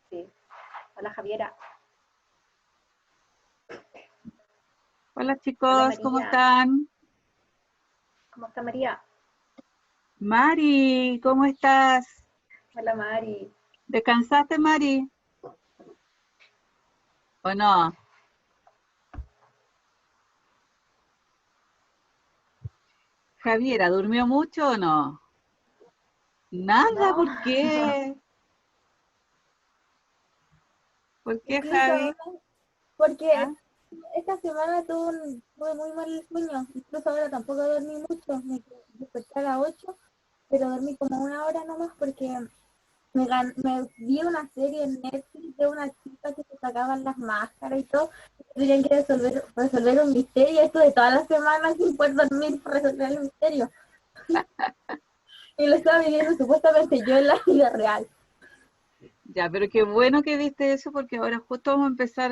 Sí. Hola Javiera. Hola Hola chicos, ¿cómo María. están? ¿Cómo está María? Mari, ¿cómo estás? Hola Mari. ¿Descansaste, Mari? ¿O no? Javiera, ¿durmió mucho o no? Nada, No, ¿por qué? ¿Por qué, Incluso Javi? ahora, porque ¿Ah? esta semana tuve muy mal el sueño, incluso ahora tampoco dormí mucho, me desperté a las 8, pero dormí como una hora nomás porque me vi una serie en Netflix de una chica que se sacaban las máscaras y todo, y tenían que resolver un misterio, y esto de todas las semanas sin poder dormir para resolver el misterio, y lo estaba viviendo supuestamente yo en la vida real. Ya, pero qué bueno que viste eso porque ahora justo vamos a empezar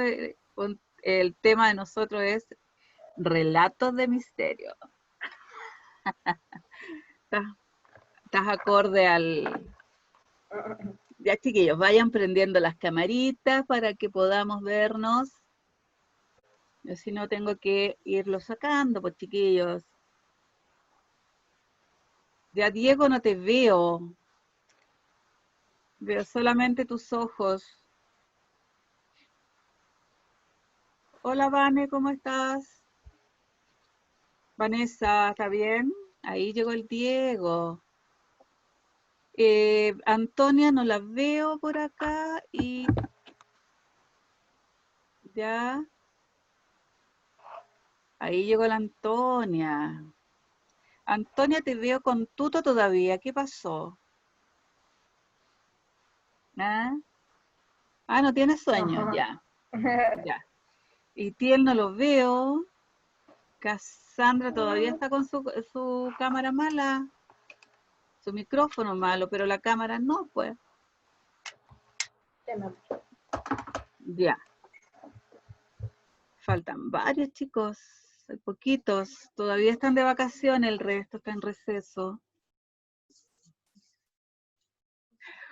con el tema de nosotros es relatos de misterio. ¿Estás, estás acorde al... Ya chiquillos, vayan prendiendo las camaritas para que podamos vernos. Yo si no tengo que irlo sacando, pues chiquillos. Ya Diego no te veo. Veo solamente tus ojos. Hola Vane, ¿cómo estás? Vanessa, ¿está bien? Ahí llegó el Diego. Antonia no la veo por acá y ya. Ahí llegó la Antonia. Antonia, te veo con tuto todavía. ¿Qué pasó? ¿Ah? Ah, no tienes sueño, ya, ya. Y Tiel no lo veo. Cassandra todavía está con su cámara mala, su micrófono malo, pero la cámara no, pues. Ya, faltan varios chicos, hay poquitos. Todavía están de vacaciones, el resto está en receso.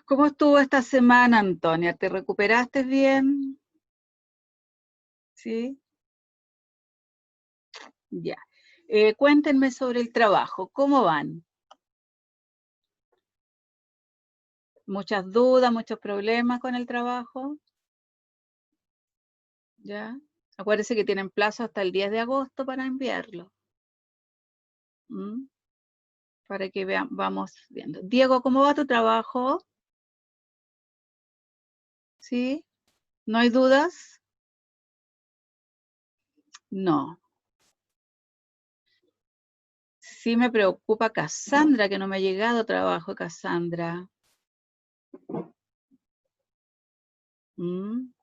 ¿Cómo estuvo esta semana, Antonia? ¿Te recuperaste bien? ¿Sí? Ya. Cuéntenme sobre el trabajo, ¿cómo van? ¿Muchas dudas, muchos problemas con el trabajo? ¿Ya? Acuérdense que tienen plazo hasta el 10 de agosto para enviarlo. ¿Mm? Para que vean, vamos viendo. Diego, ¿cómo va tu trabajo? ¿Sí? ¿No hay dudas? No. Sí me preocupa Cassandra, que no me ha llegado trabajo, Cassandra. ¿Mm?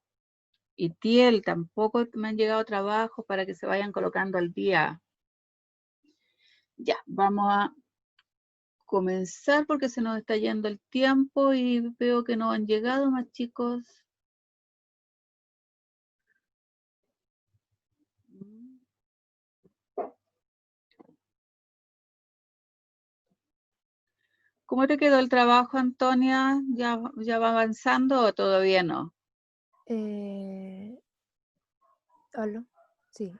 Y Tiel, tampoco me han llegado trabajos para que se vayan colocando al día. Ya, vamos a comenzar porque se nos está yendo el tiempo y veo que no han llegado más chicos. ¿Cómo te quedó el trabajo, Antonia? ¿Ya va avanzando o todavía no? ¿Aló? Sí,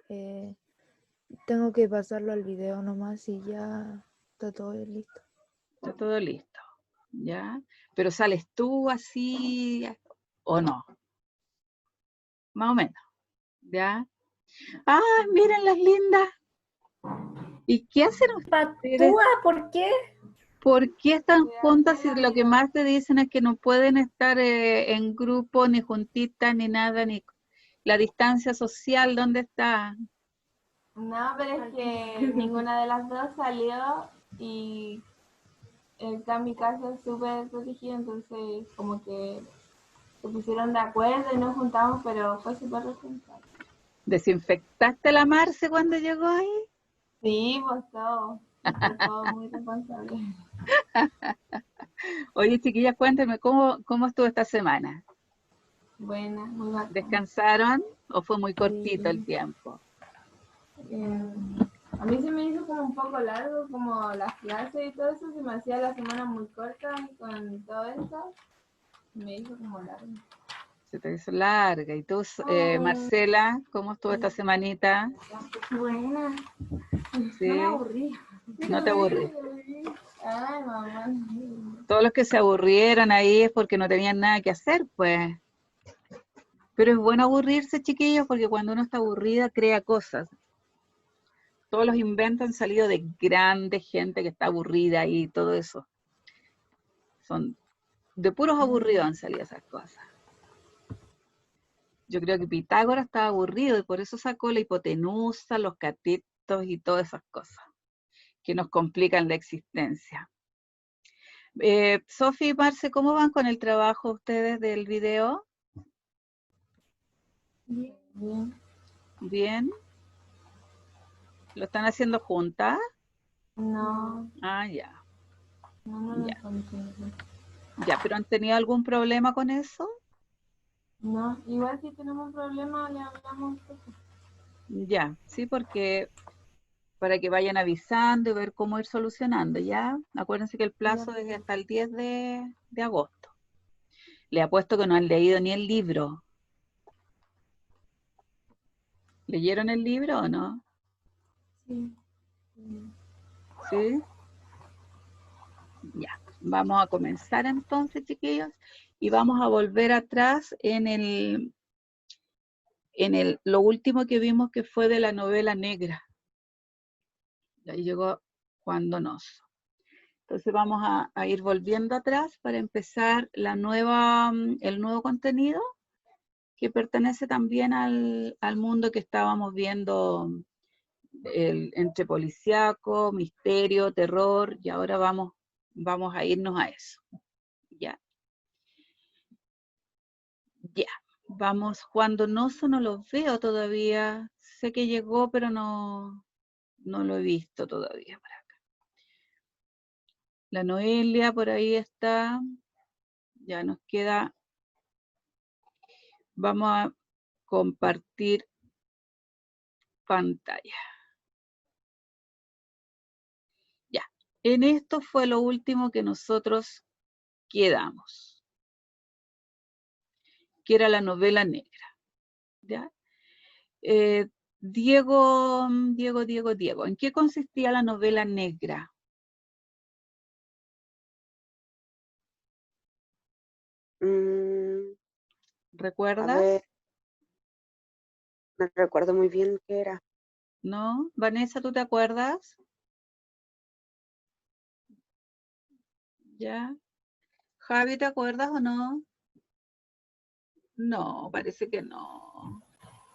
tengo que pasarlo al video nomás y ya está todo listo. Está todo listo, ¿ya? Pero sales tú así o no, más o menos, ¿ya? ¡Ah, miren las lindas! ¿Y qué hacen ustedes? Patúa, ¿por qué? ¿Por qué están juntas si lo que más te dicen es que no pueden estar en grupo, ni juntitas, ni nada, ni la distancia social, ¿dónde está? No, pero es que ninguna de las dos salió y está en mi casa súper protegida, entonces como que se pusieron de acuerdo y nos juntamos, pero fue súper responsable. ¿Desinfectaste la Marce cuando llegó ahí? Sí, pues todo, fue todo muy responsable. Oye, chiquillas, cuéntenme, ¿cómo estuvo esta semana? Buena, muy bacana. ¿Descansaron o fue muy cortito el Sí. tiempo? Eh, a mí se me hizo como un poco largo, como las clases y todo eso, se me hacía la semana muy corta con todo esto, me hizo como largo. Se te hizo larga. ¿Y tú, Marcela, cómo estuvo esta semanita? Buena. ¿Sí? No me aburrí. ¿No te aburrí? Ay, mamá. Todos los que se aburrieron ahí es porque no tenían nada que hacer, pues. Pero es bueno aburrirse, chiquillos, porque cuando uno está aburrida crea cosas. Todos los inventos han salido de grande gente que está aburrida y todo eso. Son de puros aburridos han salido esas cosas. Yo creo que Pitágoras estaba aburrido y por eso sacó la hipotenusa, los catetos y todas esas cosas que nos complican la existencia. Sofi y Marce, ¿cómo van con el trabajo ustedes del video? Bien. ¿Bien? ¿Lo están haciendo juntas? No, Ah, ya. no Ya. lo consigo. Ya, ¿pero han tenido algún problema con eso? No, igual si tenemos un problema le hablamos. Ya, sí, porque para que vayan avisando y ver cómo ir solucionando, ¿ya? Acuérdense que el plazo es hasta el 10 de agosto. Le apuesto que no han leído ni el libro. ¿Leyeron el libro o no? Sí. ¿Sí? Ya, vamos a comenzar entonces, chiquillos, y vamos a volver atrás lo último que vimos que fue de la novela negra. Y ahí llegó Juan Donoso. Entonces vamos a ir volviendo atrás para empezar el nuevo contenido que pertenece también al mundo que estábamos viendo, entre policíaco, misterio, terror, y ahora vamos a irnos a eso. Ya. Ya. Vamos, Juan Donoso no lo veo todavía. Sé que llegó, pero no lo he visto todavía por acá. La Noelia por ahí está. Ya nos queda. Vamos a compartir pantalla. Ya. En esto fue lo último que nosotros quedamos, que era la novela negra. ¿Ya? Diego, ¿en qué consistía la novela negra? A ¿Recuerdas? ver, no recuerdo muy bien qué era. ¿No? Vanessa, ¿tú te acuerdas? ¿Ya? Javi, ¿te acuerdas o no? No, parece que no.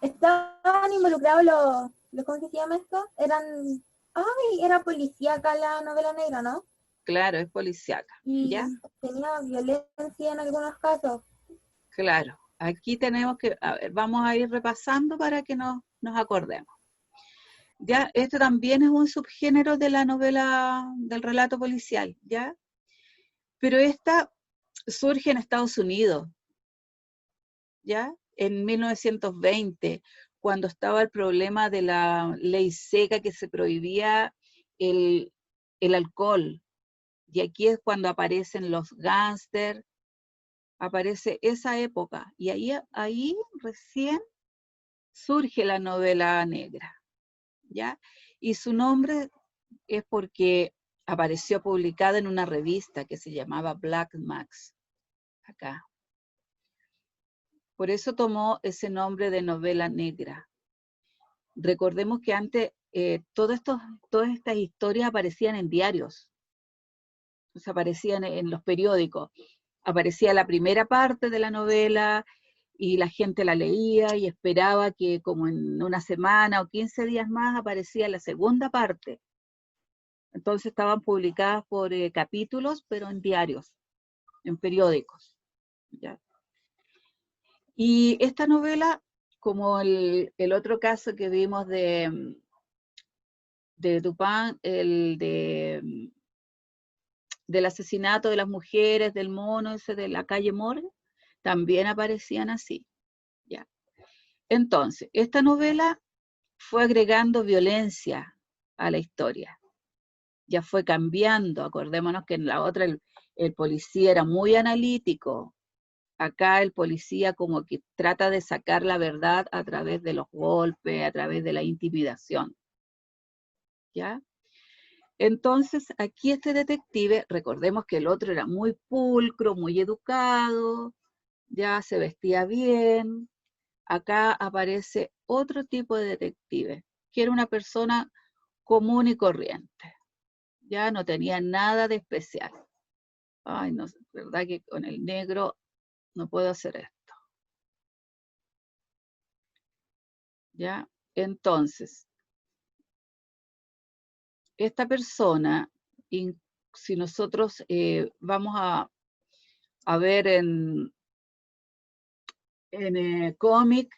Estaban involucrados ¿cómo que se llama esto? Era policíaca la novela negra, ¿no? Claro, es policíaca. Y ¿Ya? tenía violencia en algunos casos. Claro. Aquí tenemos que, a ver, vamos a ir repasando para que nos acordemos. Ya, esto también es un subgénero de la novela, del relato policial, ¿ya? Pero esta surge en Estados Unidos, ¿ya? En 1920, cuando estaba el problema de la ley seca que se prohibía el alcohol. Y aquí es cuando aparecen los gángsters, aparece esa época. Y ahí recién surge la novela negra, ¿ya? Y su nombre es porque apareció publicada en una revista que se llamaba Black Max, acá. Por eso tomó ese nombre de novela negra. Recordemos que antes todas estas historias aparecían en diarios, o sea, aparecían en los periódicos. Aparecía la primera parte de la novela y la gente la leía y esperaba que como en una semana o 15 días más aparecía la segunda parte. Entonces estaban publicadas por capítulos, pero en diarios, en periódicos, ¿ya? Y esta novela, como el otro caso que vimos de Dupin, del asesinato de las mujeres, del mono ese de la calle Morgue, también aparecían así, ¿ya? Entonces, esta novela fue agregando violencia a la historia. Ya fue cambiando, acordémonos que en la otra el policía era muy analítico, acá el policía como que trata de sacar la verdad a través de los golpes, a través de la intimidación. ¿Ya? Entonces, aquí este detective, recordemos que el otro era muy pulcro, muy educado, ya se vestía bien. Acá aparece otro tipo de detective, que era una persona común y corriente. Ya no tenía nada de especial. Ay, no, verdad que con el negro no puedo hacer esto. ¿Ya? Entonces, esta persona, si nosotros vamos a ver en cómic,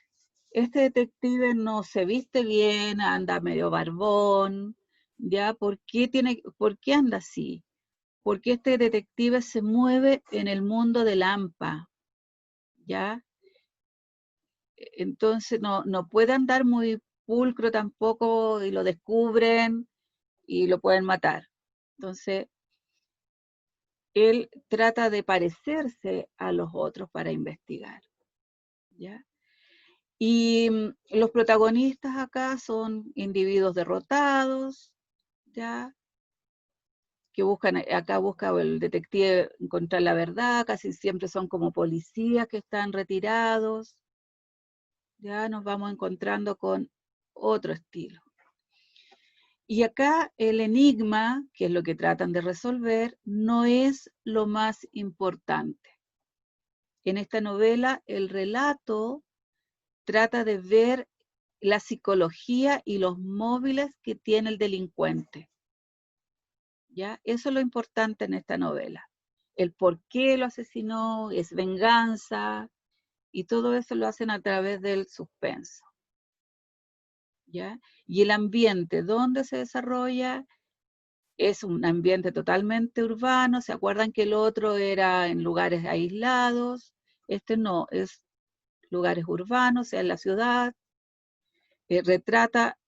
este detective no se viste bien, anda medio barbón, ¿ya? ¿Por qué anda así? Porque este detective se mueve en el mundo del AMPA, ¿ya? Entonces no puede andar muy pulcro tampoco y lo descubren y lo pueden matar. Entonces, él trata de parecerse a los otros para investigar, ¿ya? Y los protagonistas acá son individuos derrotados, ¿ya? Que acá busca el detective encontrar la verdad, casi siempre son como policías que están retirados, ya nos vamos encontrando con otro estilo. Y acá el enigma, que es lo que tratan de resolver, no es lo más importante. En esta novela, el relato trata de ver la psicología y los móviles que tiene el delincuente. ¿Ya? Eso es lo importante en esta novela. El por qué lo asesinó, es venganza, y todo eso lo hacen a través del suspenso. ¿Ya? Y el ambiente donde se desarrolla es un ambiente totalmente urbano. ¿Se acuerdan que el otro era en lugares aislados? Este no, es lugares urbanos, sea en la ciudad. Retrata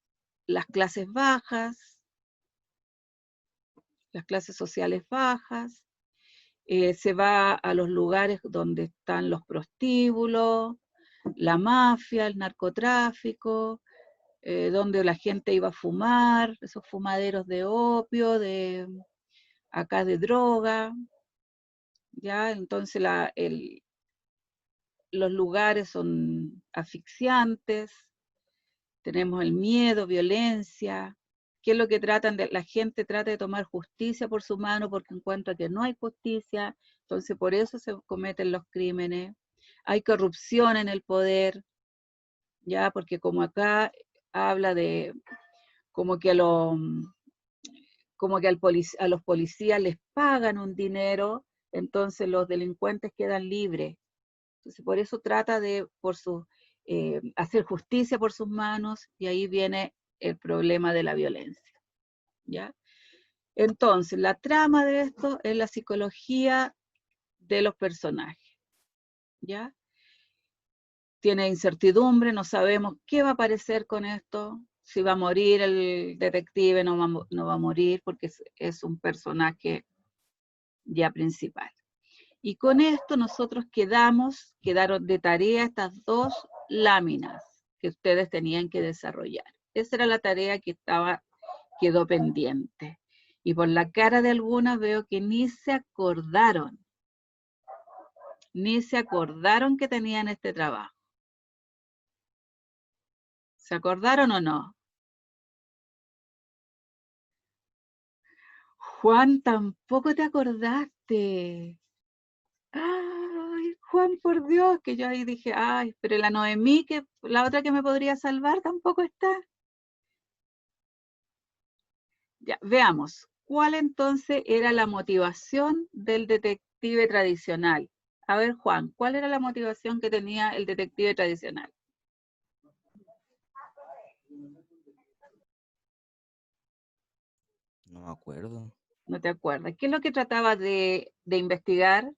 las clases bajas, las clases sociales bajas. Se va a los lugares donde están los prostíbulos, la mafia, el narcotráfico, donde la gente iba a fumar, esos fumaderos de opio, acá de droga, ¿ya? Entonces los lugares son asfixiantes, tenemos el miedo, violencia. ¿Qué es lo que la gente trata de tomar justicia por su mano porque encuentra que no hay justicia, entonces por eso se cometen los crímenes. Hay corrupción en el poder, ya, porque como acá habla de como que a los policías les pagan un dinero, entonces los delincuentes quedan libres. Entonces por eso trata de hacer justicia por sus manos, y ahí viene el problema de la violencia, ¿ya? Entonces, la trama de esto es la psicología de los personajes, ¿ya? Tiene incertidumbre, no sabemos qué va a aparecer con esto, si va a morir el detective, no va a morir, porque es un personaje ya principal. Y con esto nosotros quedaron de tarea estas 2 láminas que ustedes tenían que desarrollar. Esa era la tarea que quedó pendiente. Y por la cara de algunas veo que ni se acordaron que tenían este trabajo. ¿Se acordaron o no? Juan, tampoco te acordaste. Ay, Juan, por Dios, que yo ahí dije, ay, pero la Noemí, que la otra que me podría salvar, tampoco está. Ya, veamos. ¿Cuál entonces era la motivación del detective tradicional? A ver, Juan, ¿cuál era la motivación que tenía el detective tradicional? No me acuerdo. No te acuerdas. ¿Qué es lo que trataba de investigar?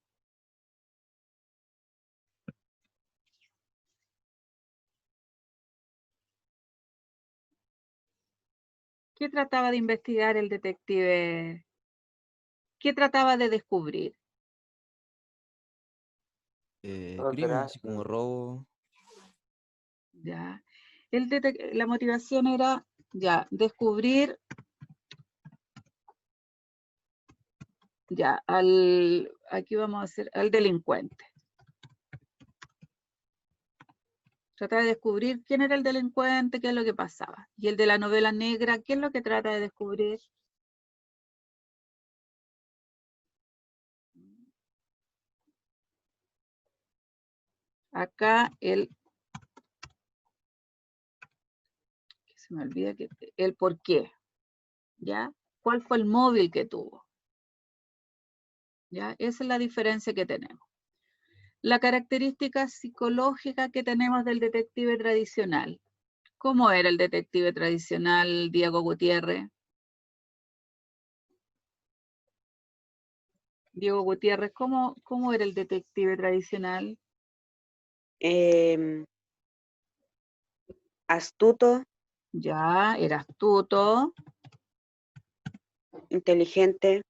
¿Qué trataba de investigar el detective? ¿Qué trataba de descubrir? Crimen, así como robo. Ya. La motivación era, ya, descubrir, ya, aquí vamos a hacer, al delincuente. Trata de descubrir quién era el delincuente, qué es lo que pasaba. Y el de la novela negra, ¿qué es lo que trata de descubrir? Acá que se me olvida el por qué, ¿ya? ¿Cuál fue el móvil que tuvo? ¿Ya? Esa es la diferencia que tenemos. La característica psicológica que tenemos del detective tradicional. ¿Cómo era el detective tradicional, Diego Gutiérrez? Diego Gutiérrez, ¿cómo era el detective tradicional? Astuto, Ya, era astuto, inteligente,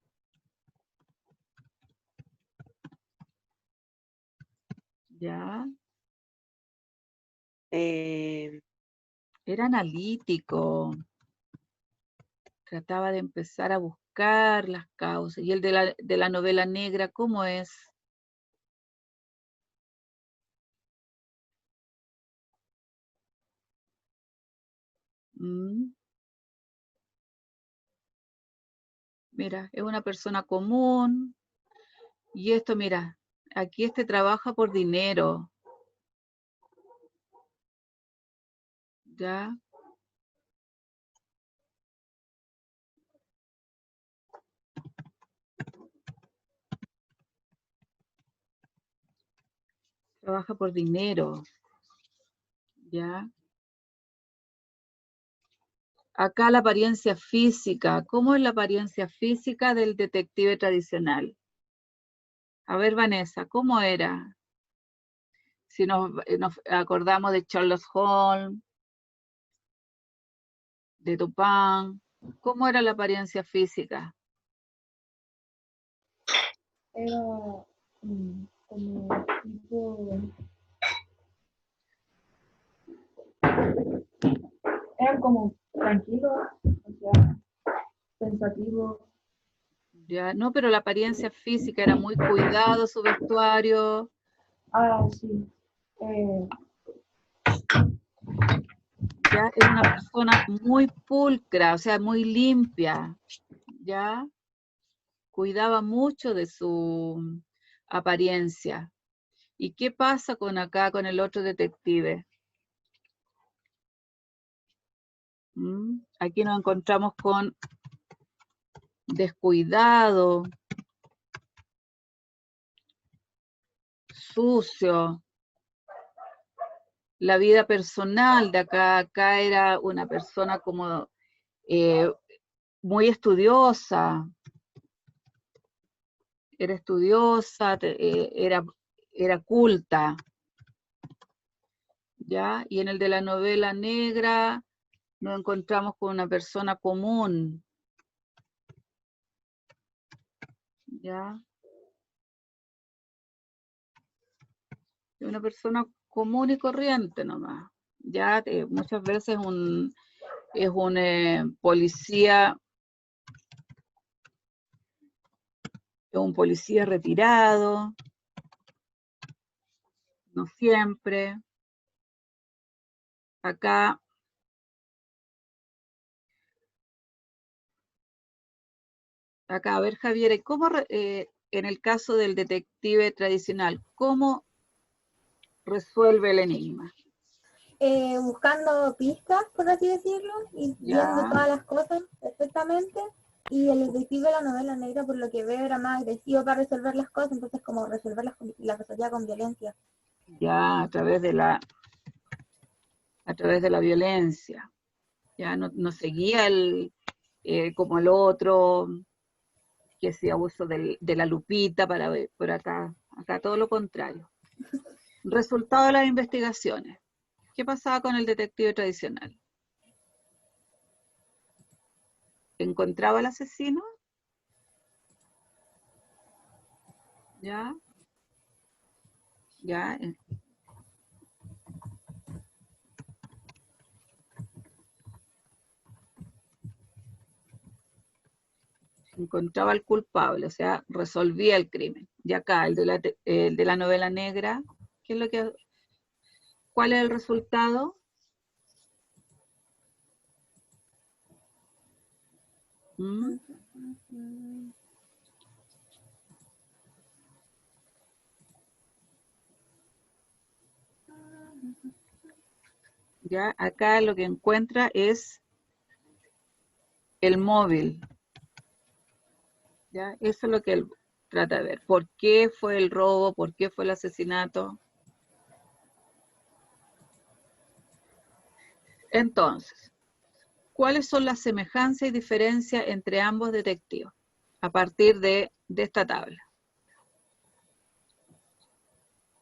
ya, eh, era analítico, trataba de empezar a buscar las causas. ¿Y el de la novela negra, cómo es? Mm, Mira, es una persona común. Y esto, mira, aquí trabaja por dinero. ¿Ya? Trabaja por dinero. ¿Ya? Acá la apariencia física. ¿Cómo es la apariencia física del detective tradicional? A ver, Vanessa, ¿cómo era? Si nos acordamos de Sherlock Holmes, de Dupin, ¿cómo era la apariencia física? Era como tipo... Eran como tranquilos, o sea, pensativos. Ya, no, pero la apariencia física era muy cuidado, su vestuario, Ah, sí. ya, era una persona muy pulcra, o sea, muy limpia, ya, cuidaba mucho de su apariencia. ¿Y qué pasa con el otro detective? Aquí nos encontramos con descuidado, sucio. La vida personal de acá era una persona como muy estudiosa, era estudiosa, era culta, ¿ya? Y en el de la novela negra nos encontramos con una persona común, ¿ya? Una persona común y corriente nomás, ¿ya? Muchas veces es un policía, es un policía retirado, no siempre. Acá a ver, Javier, en el caso del detective tradicional, cómo resuelve el enigma? Buscando pistas, por así decirlo, y viendo Ya, todas las cosas perfectamente. Y el detective de la novela negra, por lo que veo, era más agresivo para resolver las cosas, entonces como resolverlas la resolvía con violencia. ya, a través de la violencia. Ya no seguía como el otro, que hacía uso de la lupita para ver por acá todo lo contrario. Resultado de las investigaciones. ¿Qué pasaba con el detective tradicional? ¿Encontraba al asesino? ¿Ya? Ya. Encontraba al culpable, o sea, resolvía el crimen. Y acá, el de la novela negra, ¿qué es lo que, cuál es el resultado? ¿Mm? Ya, acá lo que encuentra es el móvil. ¿Ya? Eso es lo que él trata de ver. ¿Por qué fue el robo? ¿Por qué fue el asesinato? Entonces, ¿cuáles son las semejanzas y diferencias entre ambos detectives? A partir de esta tabla.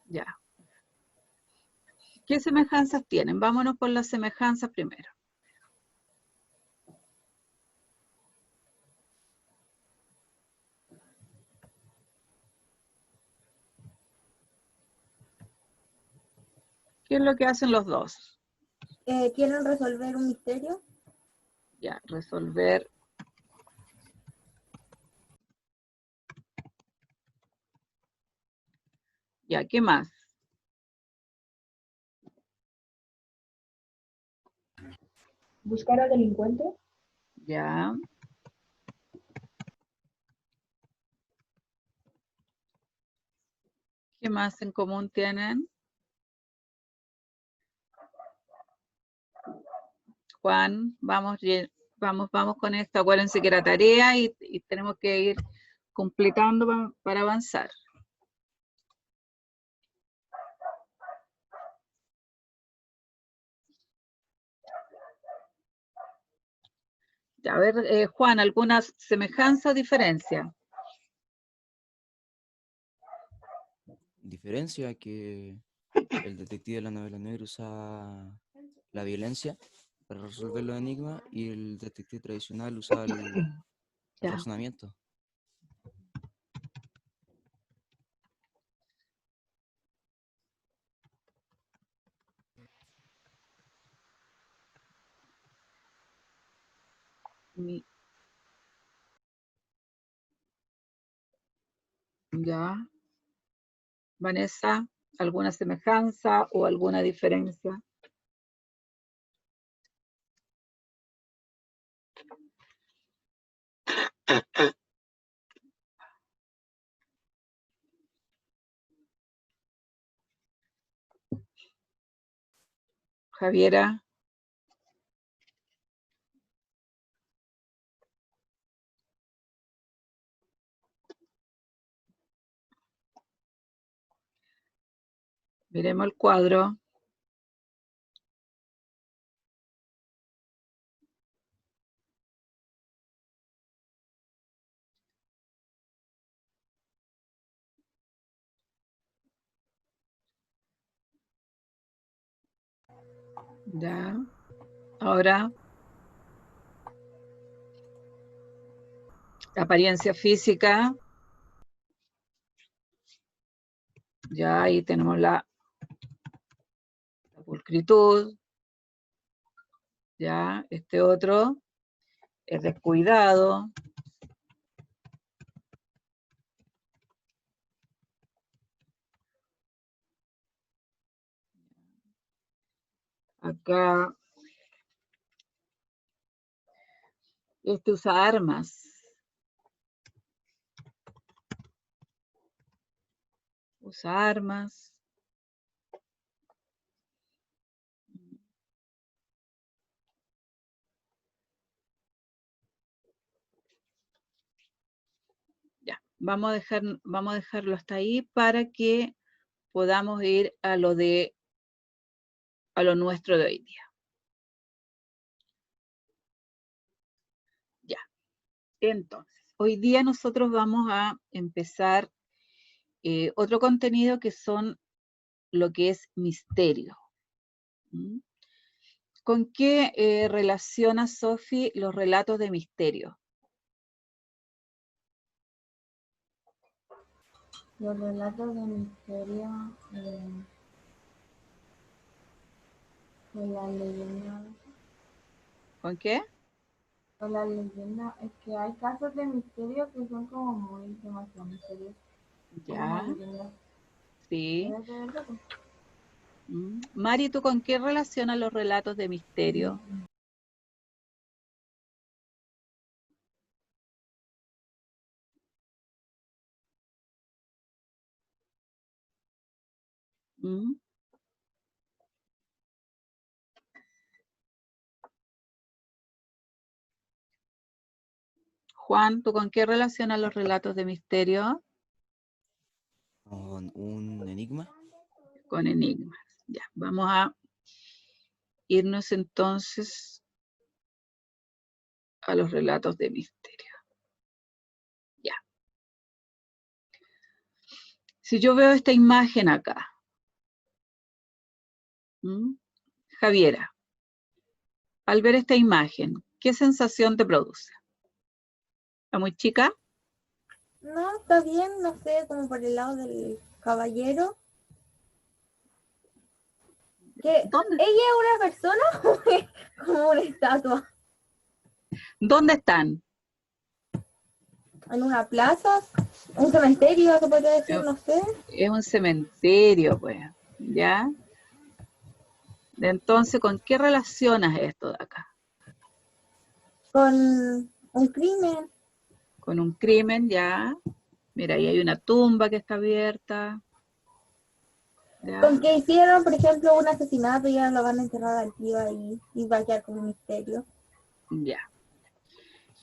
Ya. ¿Qué semejanzas tienen? Vámonos por las semejanzas primero. ¿Qué es lo que hacen los dos? ¿Quieren resolver un misterio? Ya, resolver. Ya, ¿qué más? Buscar al delincuente. Ya. ¿Qué más en común tienen? Juan, vamos con esto. Acuérdense que era tarea y tenemos que ir completando para avanzar. Ya, a ver, Juan, ¿alguna semejanza o diferencia? Diferencia que el detective de la novela negra usa la violencia para resolver los enigmas y el detective tradicional usa el Ya. razonamiento. Ya. Vanessa, ¿alguna semejanza o alguna diferencia? Javiera. Miremos el cuadro. Ya. Ahora, apariencia física. Ya ahí tenemos la pulcritud. Ya, este otro es descuidado. Acá, este usa armas. Usa armas. Ya, vamos a dejarlo hasta ahí para que podamos ir a lo nuestro de hoy día. Ya. Entonces, hoy día nosotros vamos a empezar otro contenido que son lo que es misterio. ¿Mm? ¿Con qué relaciona Sophie los relatos de misterio? Los relatos de misterio con las leyendas. ¿Con qué? Con las leyendas. Es que hay casos de misterio que son como muy demasiado misteriosos. Como una Ya, leyenda. sí. ¿Puede ser verdad? Mari, ¿tú con qué relacionas los relatos de misterio? ¿Mm? Juan, ¿tú con qué relacionas los relatos de misterio? Con un enigma. Con enigmas. Ya, vamos a irnos entonces a los relatos de misterio. Ya. Si yo veo esta imagen acá, Javiera, al ver esta imagen, ¿qué sensación te produce? ¿Está muy chica? No, está bien, no sé, como por el lado del caballero. ¿Que ¿Dónde, ella es una persona o es como una estatua? ¿Dónde están? ¿En una plaza? ¿Un cementerio, se podría decir? No sé. Es un cementerio, pues, ¿ya? Entonces, ¿con qué relacionas esto de acá? Con un crimen. Con un crimen, ya. Mira, ahí hay una tumba que está abierta. ¿Ya? Con que hicieron, por ejemplo, un asesinato y ya lo van a enterrar al tío ahí y va a quedar como un misterio. Ya.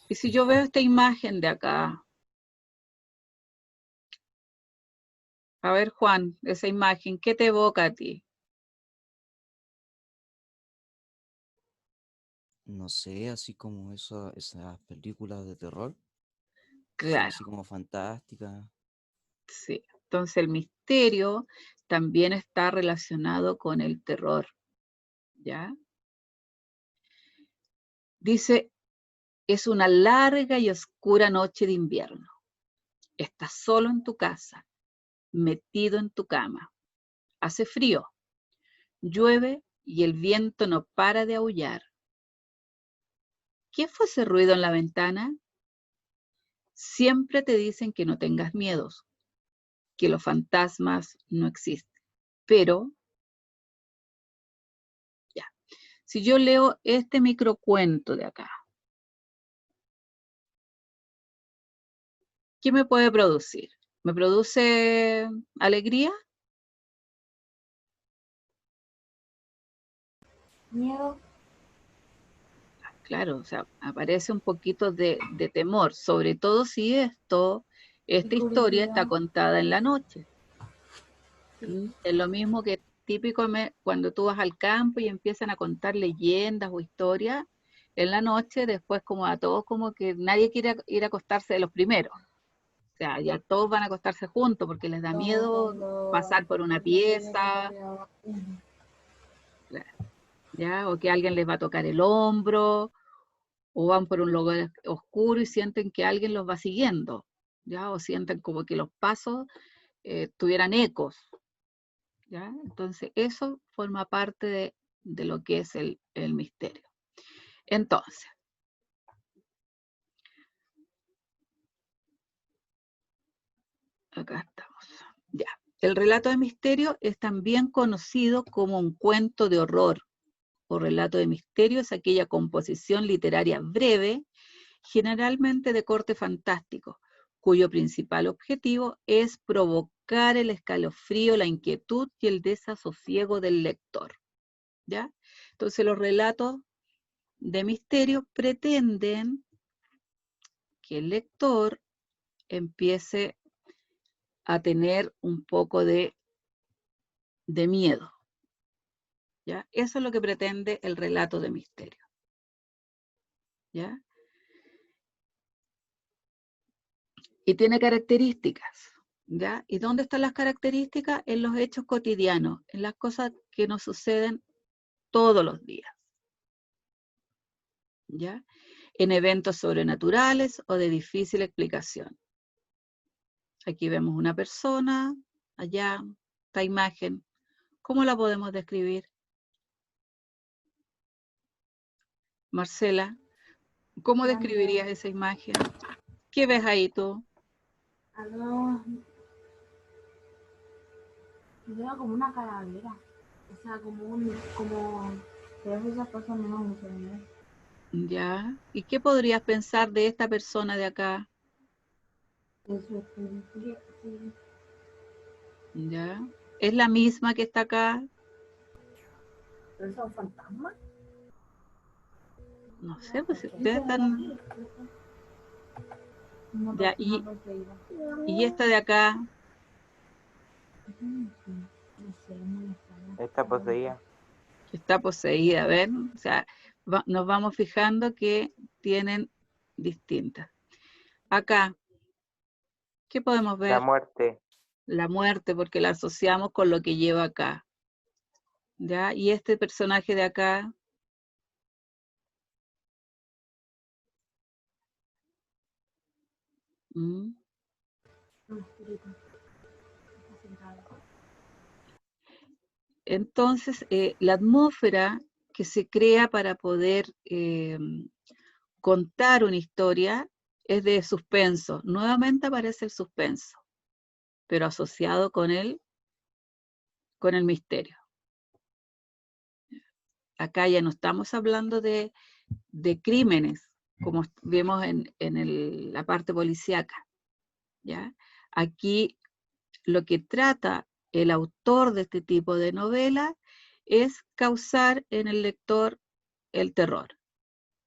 Y si yo veo esta imagen de acá, a ver, Juan, esa imagen, ¿qué te evoca a ti? No sé, así como esas películas de terror. Que son Claro, así como fantásticas. sí. Entonces el misterio también está relacionado con el terror, ¿ya? Dice, es una larga y oscura noche de invierno. Estás solo en tu casa, metido en tu cama. Hace frío, llueve y el viento no para de aullar. ¿Qué fue ese ruido en la ventana? Siempre te dicen que no tengas miedos, que los fantasmas no existen. Pero, ya, si yo leo este microcuento de acá, ¿qué me puede producir? ¿Me produce alegría? Miedo. Claro, o sea, aparece un poquito de temor, sobre todo si esta Y historia está curiosidad. contada en la noche. Sí. Es lo mismo que típico cuando tú vas al campo y empiezan a contar leyendas o historias en la noche, después como a todos como que nadie quiere ir a acostarse de los primeros. O sea, ya todos van a acostarse juntos porque les da Como miedo cuando pasar por una la tiene que pieza, correr. ¿ya? O que alguien les va a tocar el hombro, o van por un lugar oscuro y sienten que alguien los va siguiendo, ¿ya? O sienten como que los pasos tuvieran ecos, ¿ya? Entonces, eso forma parte de lo que es el misterio. Entonces, acá estamos. Ya. El relato de misterio es también conocido como un cuento de horror o relato de misterio, es aquella composición literaria breve, generalmente de corte fantástico, cuyo principal objetivo es provocar el escalofrío, la inquietud y el desasosiego del lector, ¿ya? Entonces los relatos de misterio pretenden que el lector empiece a tener un poco de miedo, ¿ya? Eso es lo que pretende el relato de misterio, ¿ya? Y tiene características, ¿ya? ¿Y dónde están las características? En los hechos cotidianos, en las cosas que nos suceden todos los días, ¿ya? En eventos sobrenaturales o de difícil explicación. Aquí vemos una persona, allá, esta imagen. ¿Cómo la podemos describir? Marcela, ¿cómo describirías esa imagen? ¿Qué ves ahí tú? Veo como una calavera. O sea, pero esas cosas no me gustan. ¿Ya? ¿Y qué podrías pensar de esta persona de acá? ¿Ya? ¿Es la misma que está acá? ¿Pero son fantasmas? No sé, pues ustedes están... Ya, y esta de acá, Está poseída. que está poseída, ¿ven? O sea, nos vamos fijando que tienen distintas. Acá, ¿qué podemos ver? La muerte. La muerte, porque la asociamos con lo que lleva acá. ¿Ya? Y este personaje de acá, ¿Mm? Entonces, la atmósfera que se crea para poder contar una historia es de suspenso. Nuevamente aparece el suspenso, pero asociado con el misterio. Acá ya no estamos hablando de crímenes, como vemos en la parte policíaca, ¿ya? Aquí lo que trata el autor de este tipo de novela es causar en el lector el terror,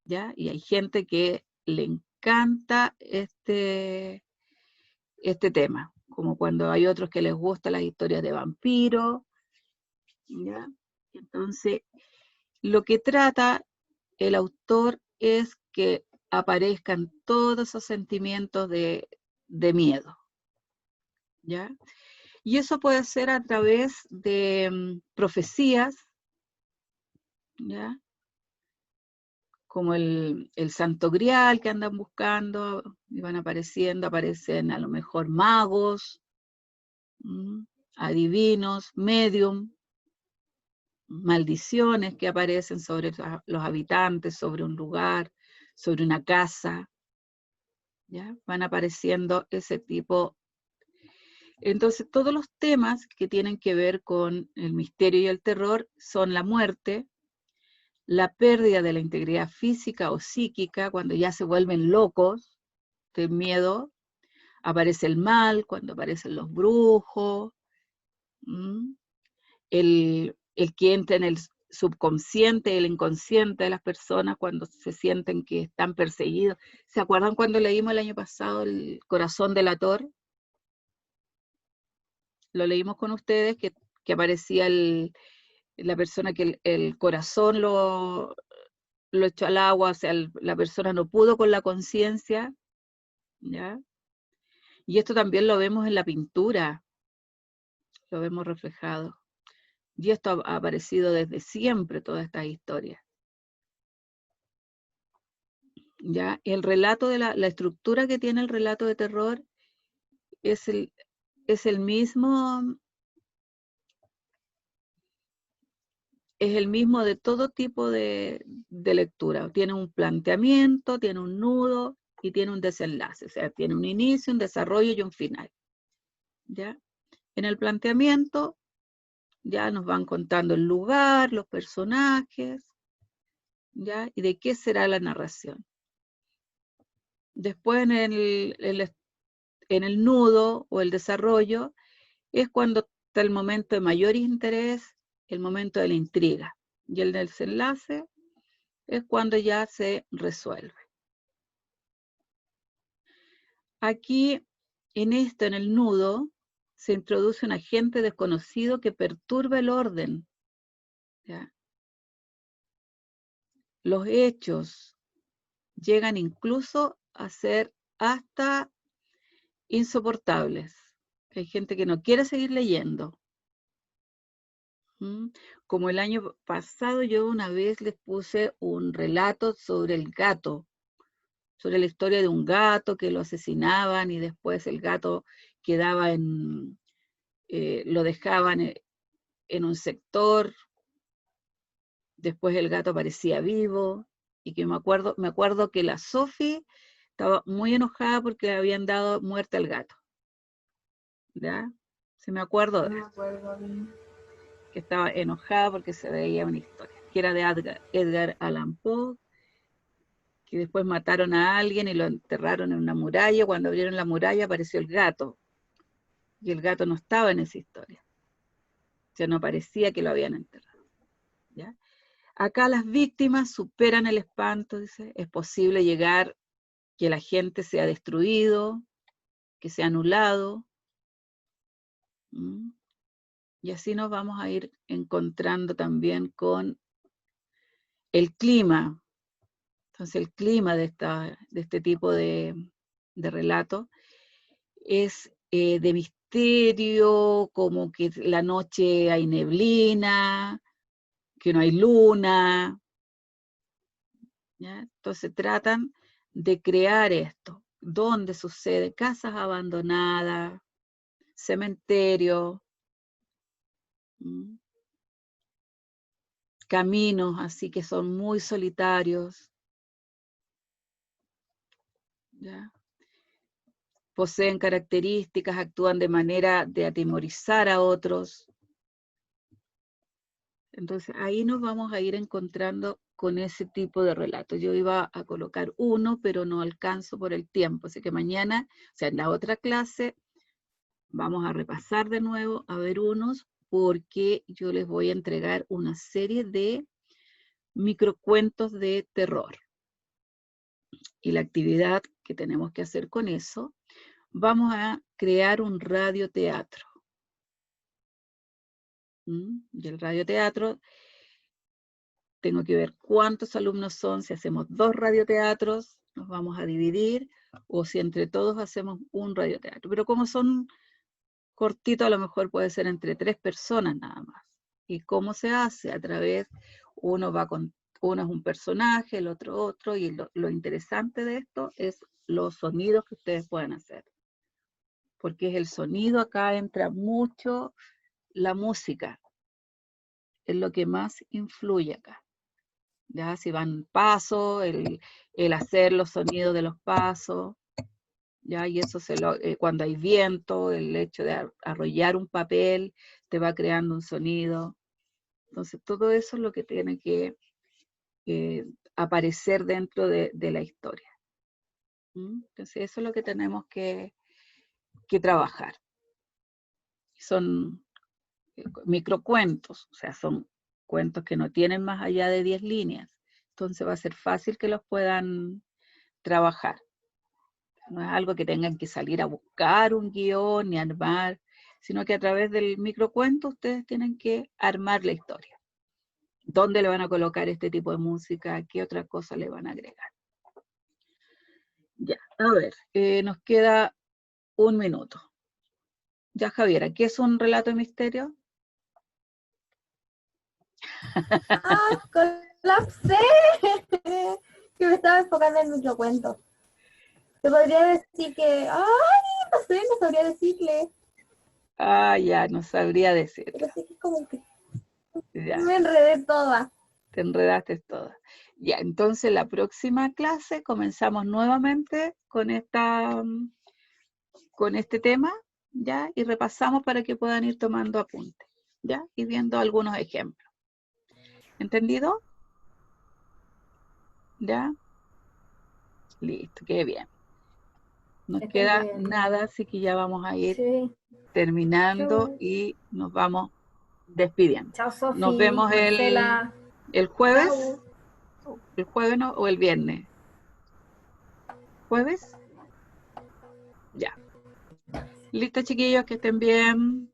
¿ya? Y hay gente que le encanta este tema, como cuando hay otros que les gustan las historias de vampiros, ¿ya? Entonces, lo que trata el autor es que aparezcan todos esos sentimientos de miedo, ¿ya? Y eso puede ser a través de profecías, ¿ya? Como el Santo Grial que andan buscando, y van apareciendo, aparecen a lo mejor magos, adivinos, medium, maldiciones que aparecen sobre los habitantes, sobre un lugar, sobre una casa, ¿ya? Van apareciendo ese tipo. Entonces, todos los temas que tienen que ver con el misterio y el terror son la muerte, la pérdida de la integridad física o psíquica, cuando ya se vuelven locos de miedo, aparece el mal, cuando aparecen los brujos, el que entra en el subconsciente, el inconsciente de las personas cuando se sienten que están perseguidos. ¿Se acuerdan cuando leímos el año pasado El corazón delator? Lo leímos con ustedes, que aparecía la persona que el corazón lo echó al agua, o sea, la persona no pudo con la conciencia, ¿ya? Y esto también lo vemos en la pintura, lo vemos reflejado. Y esto ha aparecido desde siempre, todas estas historias. ¿Ya? El relato de la estructura que tiene el relato de terror es el mismo de todo tipo de lectura. Tiene un planteamiento, tiene un nudo y tiene un desenlace. O sea, tiene un inicio, un desarrollo y un final. ¿Ya? En el planteamiento ya nos van contando el lugar, los personajes, ¿ya? Y de qué será la narración. Después en el nudo o el desarrollo es cuando está el momento de mayor interés, el momento de la intriga. Y el desenlace es cuando ya se resuelve. Aquí, en el nudo, se introduce un agente desconocido que perturba el orden, ¿ya? Los hechos llegan incluso a ser hasta insoportables. Hay gente que no quiere seguir leyendo. Como el año pasado yo una vez les puse un relato sobre el gato, sobre la historia de un gato que lo asesinaban y después el gato quedaba lo dejaban en un sector, después el gato aparecía vivo, y que me acuerdo que la Sophie estaba muy enojada porque le habían dado muerte al gato. ¿Ya? Se me acuerdo No de me eso, acuerdo bien. que estaba enojada porque se veía una historia, que era de Edgar Allan Poe, que después mataron a alguien y lo enterraron en una muralla. Cuando abrieron la muralla apareció el gato, y el gato no estaba en esa historia. O sea, no parecía que lo habían enterrado. ¿Ya? Acá las víctimas superan el espanto, dice, es posible llegar que la gente sea destruido, que sea anulado. ¿Mm? Y así nos vamos a ir encontrando también con el clima. Entonces el clima de este tipo de relato es de misterio, como que la noche hay neblina, que no hay luna, ¿ya? Entonces tratan de crear esto. ¿Dónde sucede? Casas abandonadas, cementerios, caminos así que son muy solitarios, ¿ya? Poseen características, actúan de manera de atemorizar a otros. Entonces ahí nos vamos a ir encontrando con ese tipo de relatos. Yo iba a colocar uno, pero no alcanzo por el tiempo, así que mañana, o sea, en la otra clase, vamos a repasar de nuevo, a ver unos, porque yo les voy a entregar una serie de microcuentos de terror. Y la actividad que tenemos que hacer con eso, vamos a crear un radioteatro. Y el radioteatro, tengo que ver cuántos alumnos son, si hacemos 2 radioteatros, nos vamos a dividir, o si entre todos hacemos un radioteatro. Pero como son cortitos, a lo mejor puede ser entre 3 personas nada más. ¿Y cómo se hace? A través, uno es un personaje, el otro, y lo interesante de esto es los sonidos que ustedes pueden hacer. Porque es el sonido, acá entra mucho la música, es lo que más influye acá. Ya, si van pasos, el hacer los sonidos de los pasos, ya, y eso cuando hay viento, el hecho de arrollar un papel, te va creando un sonido. Entonces, todo eso es lo que tiene que aparecer dentro de la historia. Entonces, eso es lo que tenemos que trabajar. Son microcuentos, o sea, son cuentos que no tienen más allá de 10 líneas. Entonces va a ser fácil que los puedan trabajar. No es algo que tengan que salir a buscar un guión ni armar, sino que a través del microcuento ustedes tienen que armar la historia. ¿Dónde le van a colocar este tipo de música? ¿Qué otra cosa le van a agregar? Ya, a ver, nos queda 1 minuto. Ya, Javiera, ¿qué es un relato de misterio? ¡Ah, colapsé! Que me estaba enfocando en el microcuento. Te podría decir que... ¡Ay! No sé, no sabría decirle. Ah, ya, no sabría decir. Pero sí que como que Ya, me enredé toda. te enredaste toda. Ya, entonces la próxima clase comenzamos nuevamente con este tema, ¿ya? Y repasamos para que puedan ir tomando apuntes, ¿ya? Y viendo algunos ejemplos. ¿Entendido? ¿Ya? Listo, qué bien. Nos queda nada, así que ya vamos a ir Sí. terminando Chau. y nos vamos despidiendo. Chao, Sofi. Nos vemos Marcela. el jueves. Chau. ¿El jueves no? ¿O el viernes? ¿Jueves? Ya. Listo, chiquillos, que estén bien.